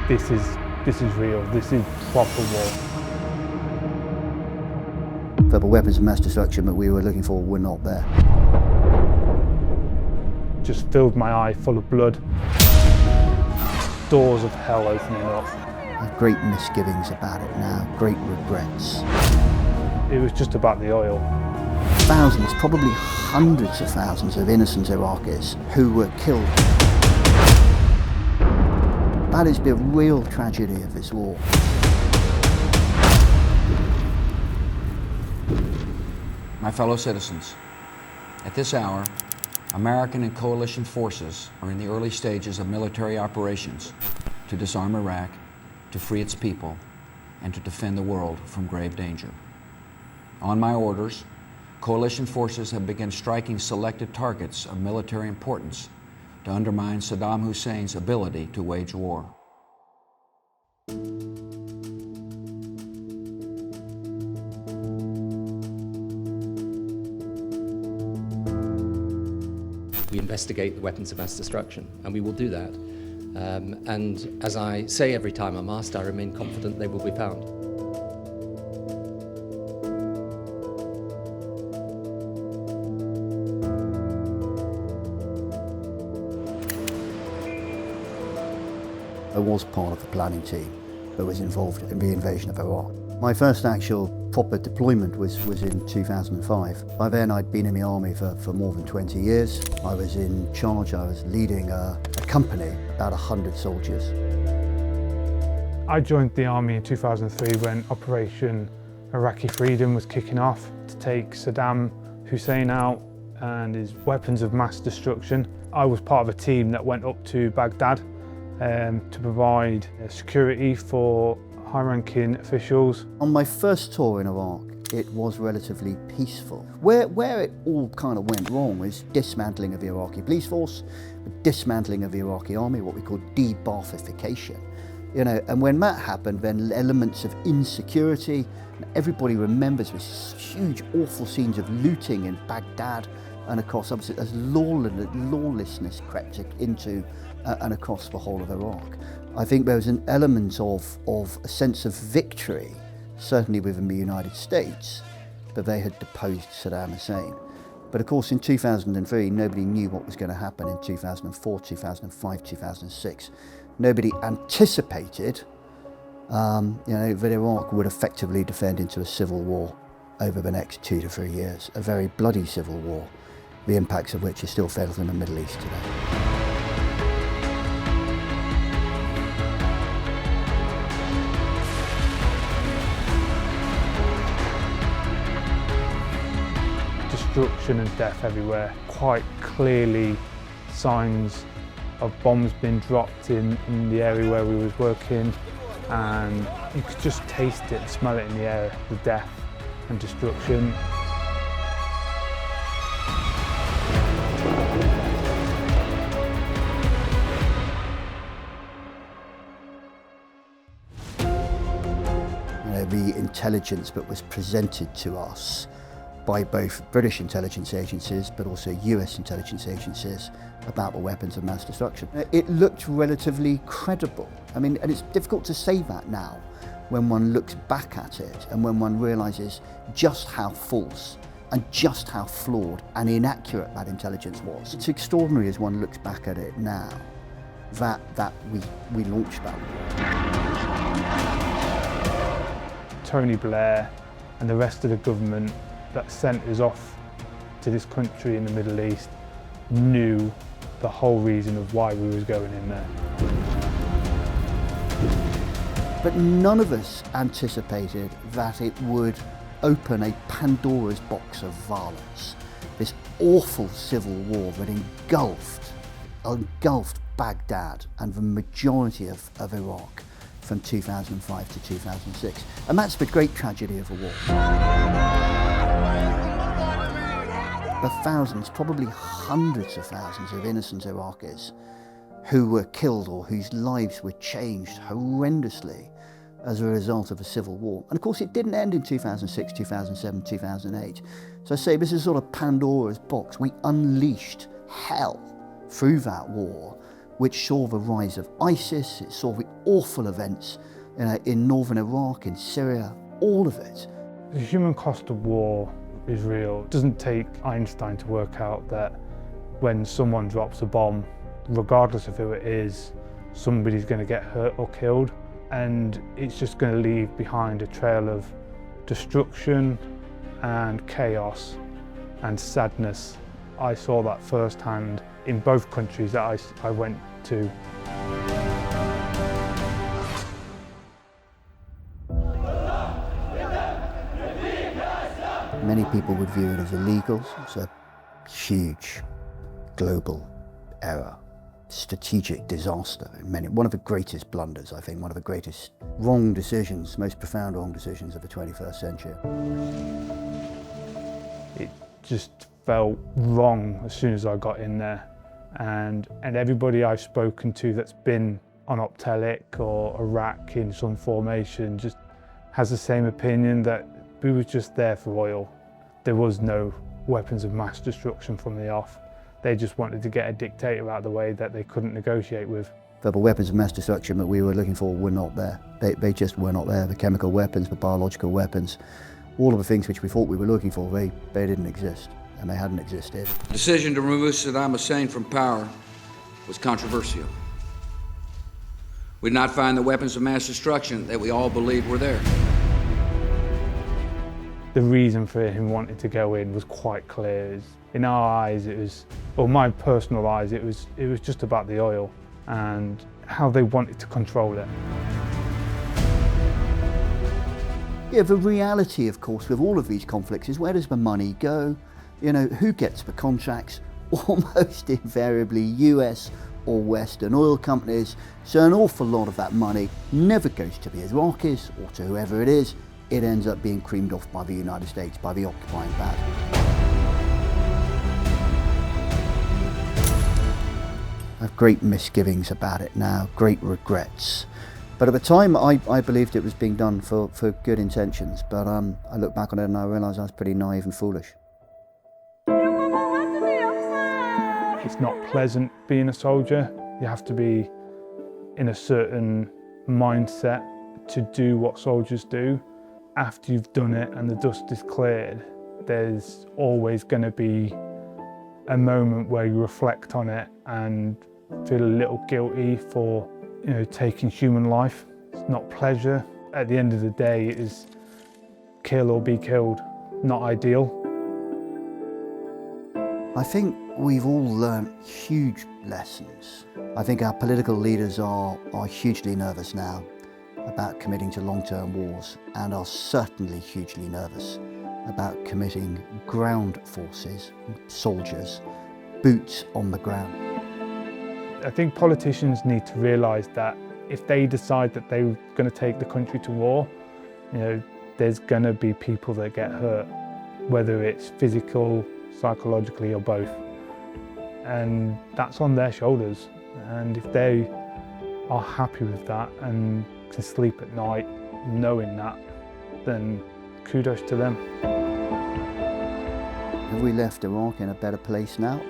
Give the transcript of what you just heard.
this is real, this is proper war. The weapons of mass destruction that we were looking for were not there. Just filled my eye full of blood. Doors of hell opening up. I have great misgivings about it now, great regrets. It was just about the oil. Thousands, probably hundreds of thousands of innocent Iraqis who were killed. That is the real tragedy of this war. My fellow citizens, at this hour, American and coalition forces are in the early stages of military operations to disarm Iraq, to free its people, and to defend the world from grave danger. On my orders, coalition forces have begun striking selected targets of military importance to undermine Saddam Hussein's ability to wage war. We investigate the weapons of mass destruction, and we will do that. And as I say every time I'm asked, I remain confident they will be found. I was part of the planning team that was involved in the invasion of Iraq. My first actual proper deployment was in 2005. By then I'd been in the army for more than 20 years. I was in charge, I was leading a company, about 100 soldiers. I joined the army in 2003 when Operation Iraqi Freedom was kicking off to take Saddam Hussein out and his weapons of mass destruction. I was part of a team that went up to Baghdad to provide security for high-ranking officials. On my first tour in Iraq, it was relatively peaceful. Where it all kind of went wrong was dismantling of the Iraqi police force, dismantling of the Iraqi army, what we call de-Baathification. You know, and when that happened, then elements of insecurity, everybody remembers these huge, awful scenes of looting in Baghdad, and of course, obviously, as lawlessness crept into and across the whole of Iraq. I think there was an element of a sense of victory, certainly within the United States, that they had deposed Saddam Hussein. But of course, in 2003, nobody knew what was going to happen in 2004, 2005, 2006. Nobody anticipated, that Iraq would effectively descend into a civil war over the next 2 to 3 years, a very bloody civil war, the impacts of which are still felt in the Middle East today. Destruction and death everywhere. Quite clearly signs of bombs being dropped in the area where we was working, and you could just taste it and smell it in the air, the death and destruction. The intelligence that was presented to us by both British intelligence agencies but also US intelligence agencies about the weapons of mass destruction. It looked relatively credible. I mean, and it's difficult to say that now when one looks back at it and when one realises just how false and just how flawed and inaccurate that intelligence was. It's extraordinary as one looks back at it now that we launched that war. Tony Blair and the rest of the government that sent us off to this country in the Middle East knew the whole reason of why we was going in there. But none of us anticipated that it would open a Pandora's box of violence. This awful civil war that engulfed Baghdad and the majority of Iraq from 2005 to 2006. And that's the great tragedy of the war. The thousands, probably hundreds of thousands of innocent Iraqis who were killed or whose lives were changed horrendously as a result of a civil war. And of course it didn't end in 2006, 2007, 2008. So I say this is sort of Pandora's box. We unleashed hell through that war which saw the rise of ISIS, it saw the awful events in northern Iraq, in Syria, all of it. The human cost of war is real. It doesn't take Einstein to work out that when someone drops a bomb, regardless of who it is, somebody's going to get hurt or killed, and it's just going to leave behind a trail of destruction and chaos and sadness. I saw that firsthand in both countries that I went to. Many people would view it as illegal. It's a huge global error, strategic disaster. One of the greatest blunders, I think, one of the greatest wrong decisions, most profound wrong decisions of the 21st century. It just felt wrong as soon as I got in there. And everybody I've spoken to that's been on Optelic or Iraq in some formation just has the same opinion, that we were just there for oil. There was no weapons of mass destruction from the off. They just wanted to get a dictator out of the way that they couldn't negotiate with. The weapons of mass destruction that we were looking for were not there. They just were not there. The chemical weapons, the biological weapons, all of the things which we thought we were looking for, they didn't exist, and they hadn't existed. The decision to remove Saddam Hussein from power was controversial. We did not find the weapons of mass destruction that we all believed were there. The reason for him wanting to go in was quite clear. In our eyes, it was, or my personal eyes, it was just about the oil and how they wanted to control it. Yeah, the reality, of course, with all of these conflicts is, where does the money go? You know, who gets the contracts? Almost invariably US or Western oil companies. So an awful lot of that money never goes to the Iraqis or to whoever it is. It ends up being creamed off by the United States, by the occupying power. I have great misgivings about it now, great regrets. But at the time, I believed it was being done for good intentions. But I look back on it and I realise I was pretty naive and foolish. It's not pleasant being a soldier. You have to be in a certain mindset to do what soldiers do. After you've done it and the dust is cleared, there's always going to be a moment where you reflect on it and feel a little guilty for, you know, taking human life. It's not pleasure. At the end of the day, it is kill or be killed. Not ideal. I think we've all learnt huge lessons. I think our political leaders are hugely nervous now about committing to long-term wars, and are certainly hugely nervous about committing ground forces, soldiers, boots on the ground. I think politicians need to realise that if they decide that they're going to take the country to war, you know, there's going to be people that get hurt, whether it's physical, psychologically, or both. And that's on their shoulders. And if they are happy with that and can sleep at night knowing that, then kudos to them. Have we left Iraq in a better place now?